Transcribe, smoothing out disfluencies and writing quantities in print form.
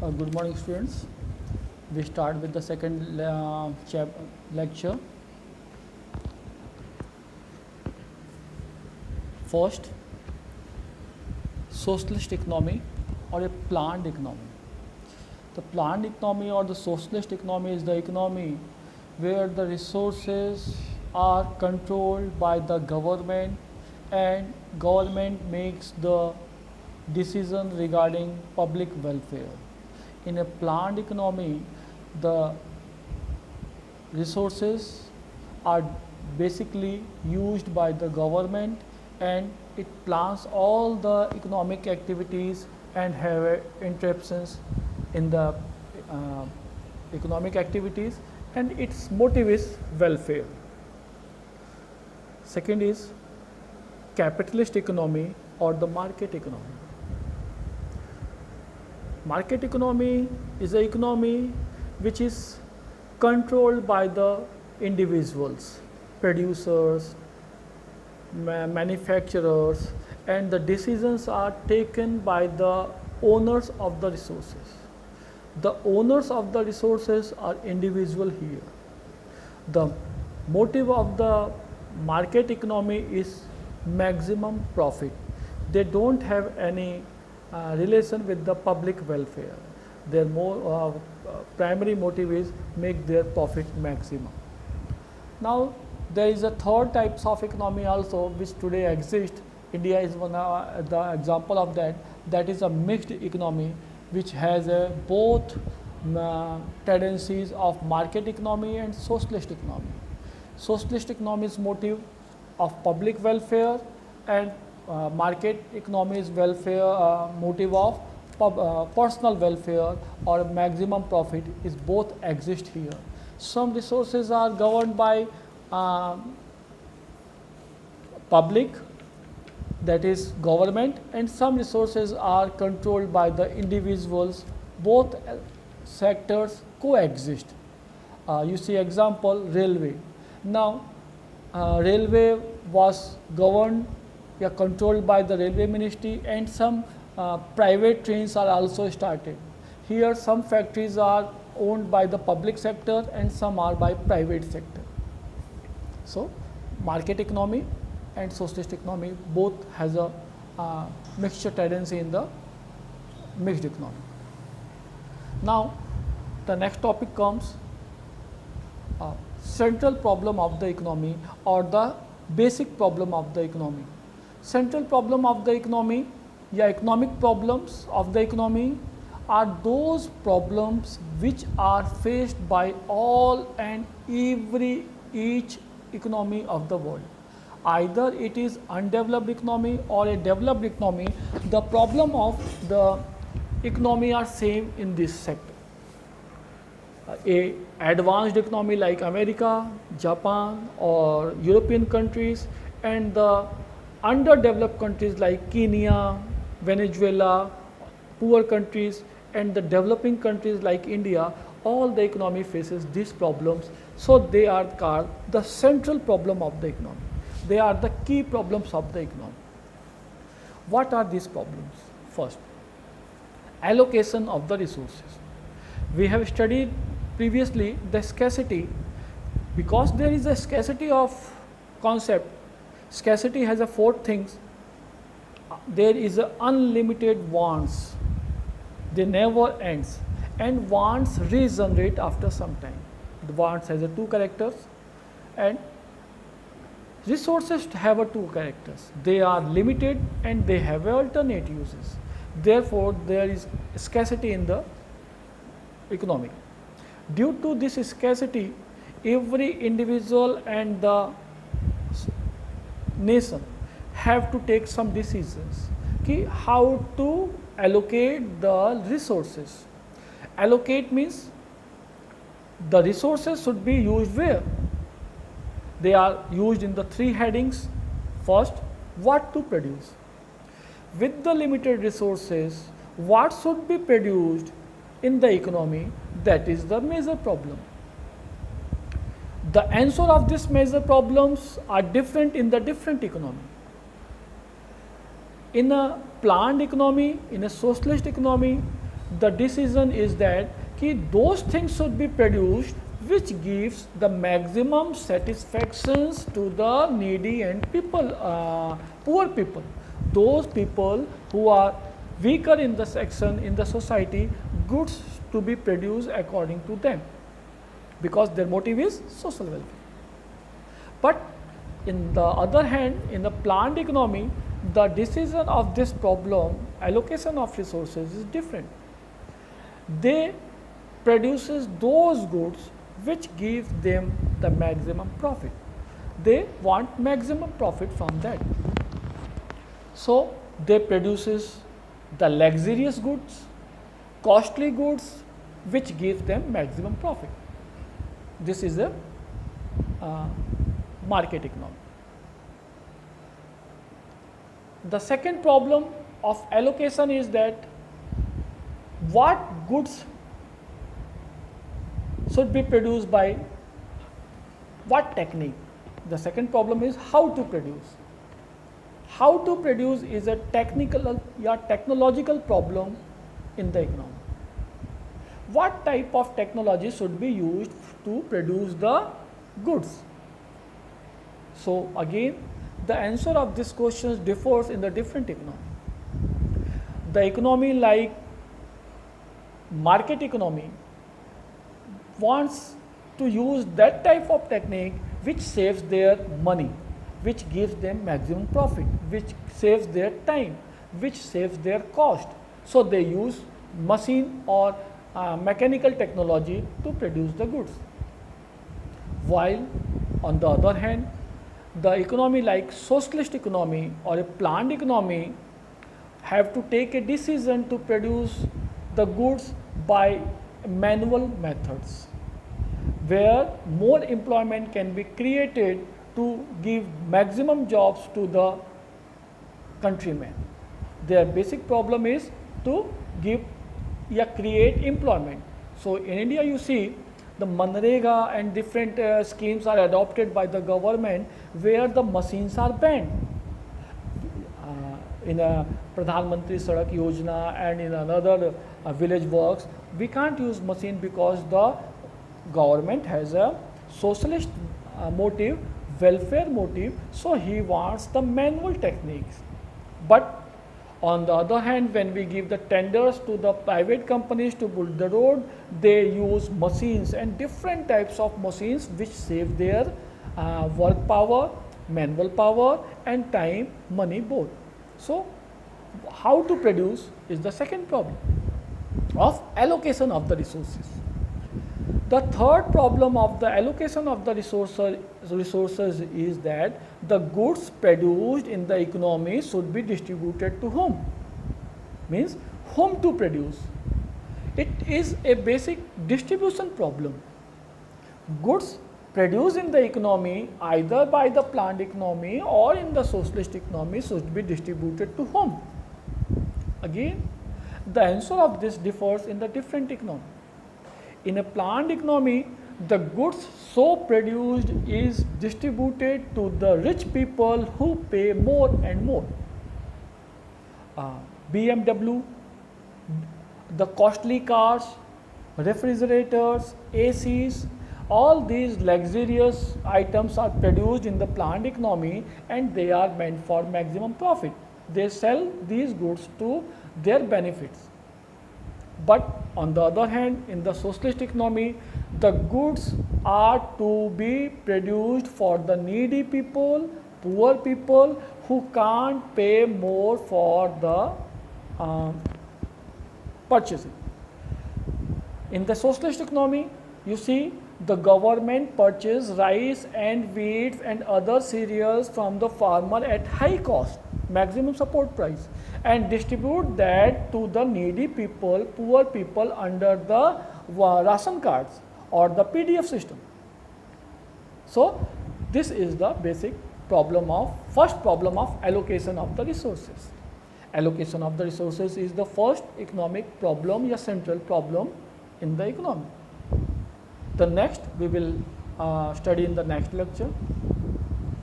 Good morning, students. We start with the second lecture. First, socialist economy or a planned economy. The planned economy or the socialist economy is the economy where the resources are controlled by the government and government makes the decision regarding public welfare. In a planned economy, the resources are basically used by the government and it plans all the economic activities and have interruptions in the economic activities, and its motive is welfare. Second is capitalist economy or the market economy. Market economy is an economy which is controlled by the individuals, producers, manufacturers, and the decisions are taken by the owners of the resources. The owners of the resources are individual here. The motive of the market economy is maximum profit. They don't have any relation with the public welfare. Their primary motive is make their profit maximum. Now there is a third types of economy also which today exists. India is one the example of that. That is a mixed economy which has both tendencies of market economy and socialist economy. Socialist economy's motive of public welfare and market economy's welfare motive of personal welfare or maximum profit is both exist here. Some resources are governed by public, that is government, and some resources are controlled by the individuals. Both sectors coexist. You see example railway. Now railway was governed controlled by the railway ministry, and some private trains are also started. Here some factories are owned by the public sector and some are by private sector. So market economy and socialist economy both has a mixture tendency in the mixed economy. Now the next topic comes central problem of the economy or the basic problem of the economy. Central problem of the economy, economic problems of the economy are those problems which are faced by all and each economy of the world. Either it is undeveloped economy or a developed economy, the problem of the economy are same in this sector. A advanced economy like America, Japan or European countries, and the underdeveloped countries like Kenya, Venezuela, poor countries, and the developing countries like India, all the economy faces these problems. So they are called the central problem of the economy. They are the key problems of the economy. What are these problems? First, allocation of the resources. We have studied previously the scarcity. Because there is a scarcity of concept, scarcity has a four things. There is a unlimited wants, they never ends, and wants regenerate after some time. The wants has a two characters and resources have a two characters. They are limited and they have alternate uses. Therefore there is scarcity in the economy. Due to this scarcity, every individual and the nation have to take some decisions how to allocate the resources. Allocate means the resources should be used where? They are used in the three headings. First, what to produce. With the limited resources, what should be produced in the economy? That is the major problem. The answer of these major problems are different in the different economy. In a planned economy, in a socialist economy, the decision is that कि those things should be produced which gives the maximum satisfactions to the needy and people, poor people, those people who are weaker in the section in the society, goods to be produced according to them, because their motive is social welfare. But in the other hand, in the planned economy, the decision of this problem, allocation of resources, is different. They produces those goods which give them the maximum profit. They want maximum profit from that. So they produces the luxurious goods, costly goods, which give them maximum profit. This is a market economy. The second problem of allocation is that what goods should be produced by what technique. The second problem is how to produce. How to produce is a technological problem in the economy. What type of technology should be used to produce the goods? So again, the answer of this question differs in the different economy. The economy like market economy wants to use that type of technique which saves their money, which gives them maximum profit, which saves their time, which saves their cost. So they use machine or mechanical technology to produce the goods. While on the other hand, the economy like socialist economy or a planned economy have to take a decision to produce the goods by manual methods, where more employment can be created to give maximum jobs to the countrymen. Their basic problem is to create employment. So in India you see the Manrega and different schemes are adopted by the government where the machines are banned. In a Pradhan Mantri Sadak Yojana and in another village works, we can't use machine because the government has a socialist motive, welfare motive, so he wants the manual techniques. But on the other hand, when we give the tenders to the private companies to build the road, they use machines and different types of machines which save their work power, manual power and time, money both. So how to produce is the second problem of allocation of the resources. The third problem of the allocation of the resources is that the goods produced in the economy should be distributed to whom? Means whom to produce. It is a basic distribution problem. Goods produced in the economy either by the planned economy or in the socialist economy should be distributed to whom? Again, the answer of this differs in the different economy. In a planned economy, the goods so produced is distributed to the rich people who pay more and more. BMW, the costly cars, refrigerators, ACs, all these luxurious items are produced in the planned economy and they are meant for maximum profit. They sell these goods to their benefits. But on the other hand, in the socialist economy, the goods are to be produced for the needy people, poor people who can't pay more for the purchasing. In the socialist economy, you see the government purchase rice and wheat and other cereals from the farmer at high cost, maximum support price, and distribute that to the needy people, poor people under the ration cards or the PDF system. So this is the basic problem of, first problem of allocation of the resources. Allocation of the resources is the first economic problem, a central problem in the economy. The next we will study in the next lecture.